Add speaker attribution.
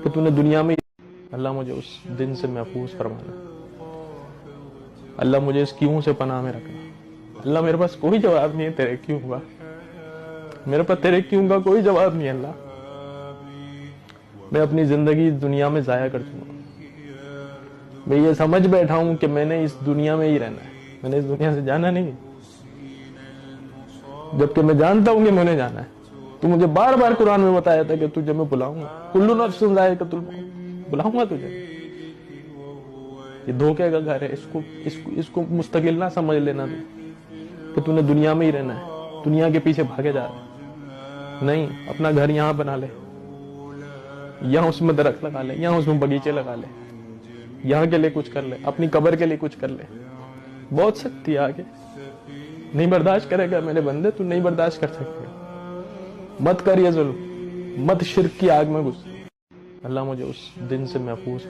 Speaker 1: کہ تو نے دنیا میں اللہ مجھے اس دن سے محفوظ فرمانا، اللہ مجھے اس کیوں سے پناہ میں رکھنا۔ اللہ میرے پاس کوئی جواب نہیں ہے تیرے کیوں کا، میرے پاس تیرے کیوں کا کوئی جواب نہیں ہے اللہ۔ میں اپنی زندگی دنیا میں ضائع کر دوں گا، میں یہ سمجھ بیٹھا ہوں کہ میں نے اس دنیا میں ہی رہنا ہے، میں نے اس دنیا سے جانا نہیں ہے، جبکہ میں جانتا ہوں کہ میں نے جانا ہے۔ تو مجھے بار بار قرآن میں بتایا تھا کہ تجھے میں بلاؤں گا، کل نفس ذائقۃ الموت، بلاؤں گا تجھے۔ یہ دھوکے کا گھر ہے، اس کو مستقل نہ سمجھ لینا تو کہ نے دنیا میں ہی رہنا ہے، دنیا کے پیچھے بھاگے جا رہا ہے۔ نہیں، اپنا گھر یہاں بنا لے، یہاں اس میں درخت لگا لے، یہاں اس میں باغیچے لگا لے، یہاں کے لیے کچھ کر لے، اپنی قبر کے لیے کچھ کر لے۔ بہت سختی ہے آگے، نہیں برداشت کرے گا میرے بندے، تو نہیں برداشت کر سکتے۔ مت کر یہ ظلم، مت شرک کی آگ میں گھس۔ اللہ مجھے اس دن سے محفوظ